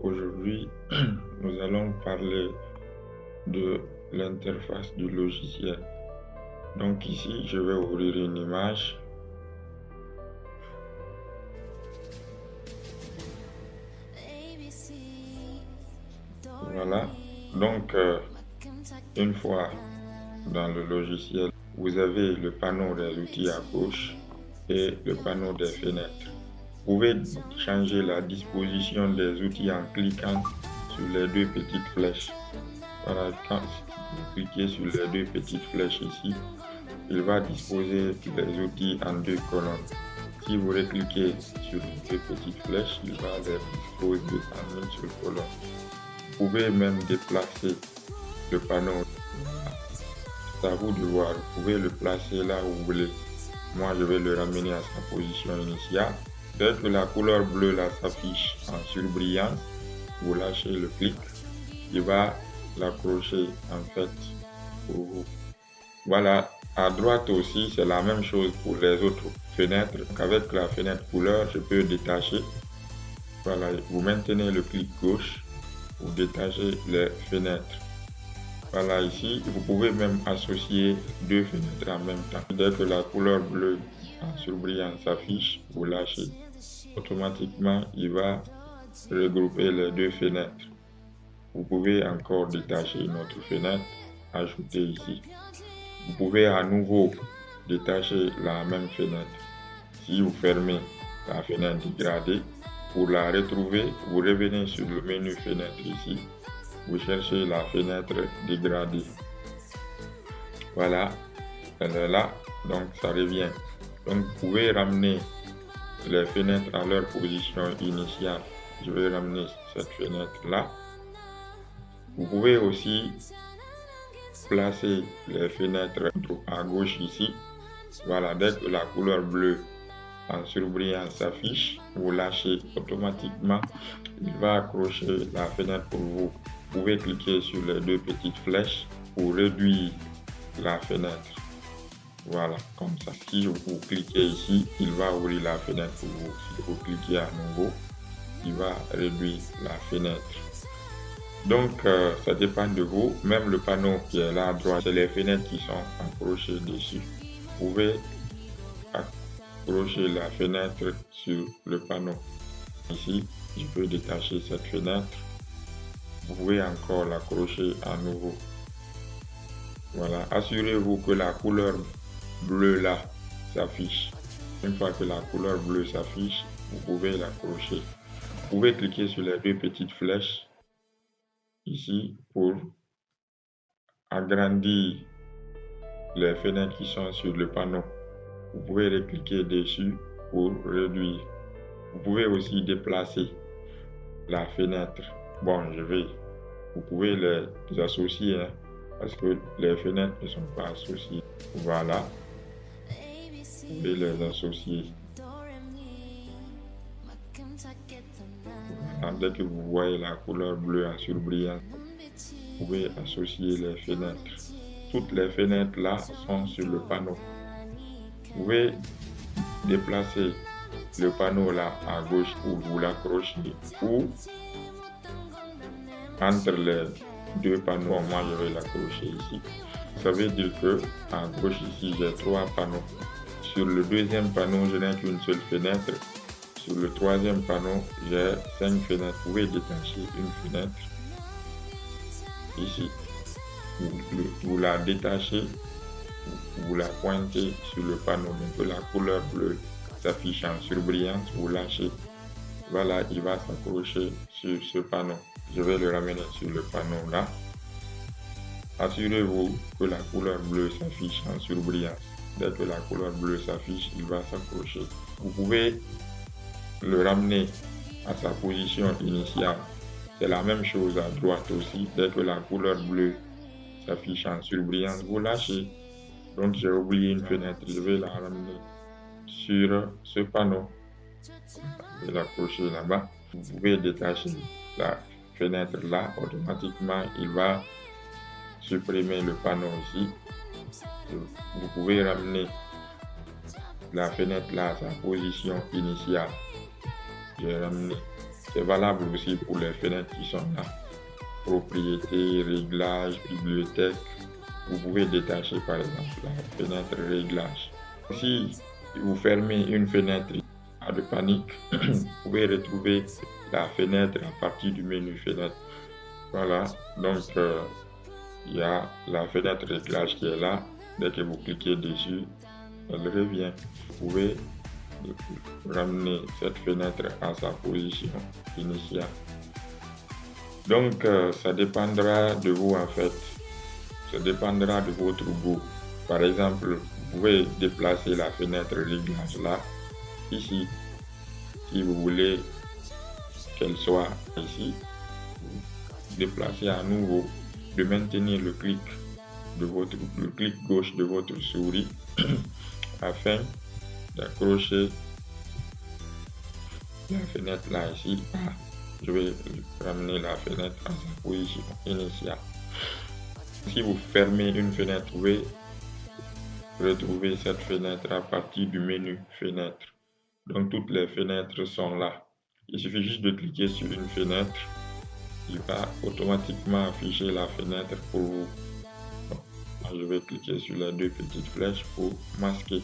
Aujourd'hui, nous allons parler de l'interface du logiciel. Donc ici, je vais ouvrir une image. Voilà. Donc, une fois dans le logiciel, vous avez le panneau des outils à gauche et le panneau des fenêtres. Vous pouvez changer la disposition des outils en cliquant sur les deux petites flèches. Voilà, quand vous cliquez sur les deux petites flèches ici, il va disposer les outils en deux colonnes. Si vous recliquez sur les deux petites flèches, il va les disposer en une seule colonne. Vous pouvez même déplacer le panneau. C'est à vous de voir. Vous pouvez le placer là où vous voulez. Moi, je vais le ramener à sa position initiale. Dès que la couleur bleue là s'affiche en surbrillance, vous lâchez le clic. Il va l'accrocher en fait pour vous. Voilà, à droite aussi, c'est la même chose pour les autres fenêtres. Donc avec la fenêtre couleur, je peux détacher. Voilà, vous maintenez le clic gauche, vous détachez les fenêtres. Voilà, ici, vous pouvez même associer deux fenêtres en même temps. Dès que la couleur bleue en surbrillant s'affiche, vous lâchez. Automatiquement, il va regrouper les deux fenêtres. Vous pouvez encore détacher une autre fenêtre, ajouter ici. Vous pouvez à nouveau détacher la même fenêtre. Si vous fermez la fenêtre dégradée, pour la retrouver, vous revenez sur le menu fenêtre ici. Vous cherchez la fenêtre dégradée. Voilà, elle est là, donc ça revient. Donc vous pouvez ramener les fenêtres à leur position initiale. Je vais ramener cette fenêtre là. Vous pouvez aussi placer les fenêtres à gauche ici. Voilà, dès que la couleur bleue en surbrillant s'affiche, vous lâchez automatiquement. Il va accrocher la fenêtre pour vous. Vous pouvez cliquer sur les deux petites flèches pour réduire la fenêtre. Voilà, comme ça. Si vous cliquez ici, il va ouvrir la fenêtre pour vous. Si vous cliquez à nouveau, il va réduire la fenêtre. Donc, ça dépend de vous. Même le panneau qui est là à droite, c'est les fenêtres qui sont accrochées dessus. Vous pouvez accrocher la fenêtre sur le panneau. Ici, je peux détacher cette fenêtre. Vous pouvez encore l'accrocher à nouveau. Voilà, assurez-vous que la couleur bleue là s'affiche. Une fois que la couleur bleue s'affiche, vous pouvez l'accrocher. Vous pouvez cliquer sur les deux petites flèches ici pour agrandir les fenêtres qui sont sur le panneau. Vous pouvez recliquer dessus pour réduire. Vous pouvez aussi déplacer la fenêtre. Bon, vous pouvez les associer parce que les fenêtres ne sont pas associées. Voilà, vous pouvez les associer. Voilà, dès que vous voyez la couleur bleue en surbrillant, vous pouvez associer les fenêtres. Toutes les fenêtres là sont sur le panneau. Vous pouvez déplacer le panneau là à gauche pour vous l'accrocher ou entre les deux panneaux, moi je vais l'accrocher ici. Ça veut dire que à gauche ici j'ai trois panneaux. Sur le deuxième panneau, je n'ai qu'une seule fenêtre. Sur le troisième panneau, j'ai 5 fenêtres. Vous pouvez détacher une fenêtre ici. Vous la détachez, vous la pointez sur le panneau. Donc la couleur bleue s'affiche en surbrillance, vous lâchez. Voilà, il va s'accrocher sur ce panneau. Je vais le ramener sur le panneau là. Assurez-vous que la couleur bleue s'affiche en surbrillance. Dès que la couleur bleue s'affiche, il va s'accrocher. Vous pouvez le ramener à sa position initiale. C'est la même chose à droite aussi. Dès que la couleur bleue s'affiche en surbrillance, vous lâchez. Donc j'ai oublié une fenêtre. Je vais la ramener sur ce panneau. Je vais l'accrocher là-bas. Vous pouvez détacher la fenêtre là. Automatiquement, il va supprimer le panneau ici. Vous pouvez ramener la fenêtre là à sa position initiale. J'ai ramené C'est valable aussi pour les fenêtres qui sont là. Propriété, réglage, bibliothèque. Vous pouvez détacher par exemple la fenêtre réglage. Si vous fermez une fenêtre, pas de panique, vous pouvez retrouver la fenêtre à partir du menu fenêtre. Voilà, donc il y a la fenêtre réglage qui est là. Dès que vous cliquez dessus, elle revient. Vous pouvez ramener cette fenêtre à sa position initiale. Donc, ça dépendra de vous en fait. Ça dépendra de votre goût. Par exemple, vous pouvez déplacer la fenêtre réglage là, ici. Si vous voulez qu'elle soit ici, vous déplacez à nouveau, de maintenir le clic gauche de votre souris afin d'accrocher la fenêtre là ici. Je vais ramener la fenêtre à sa position initiale. Si vous fermez une fenêtre, vous pouvez retrouver cette fenêtre à partir du menu fenêtre. Donc toutes les fenêtres sont là. Il suffit juste de cliquer sur une fenêtre. Il va automatiquement afficher la fenêtre pour vous. Je vais cliquer sur les deux petites flèches pour masquer.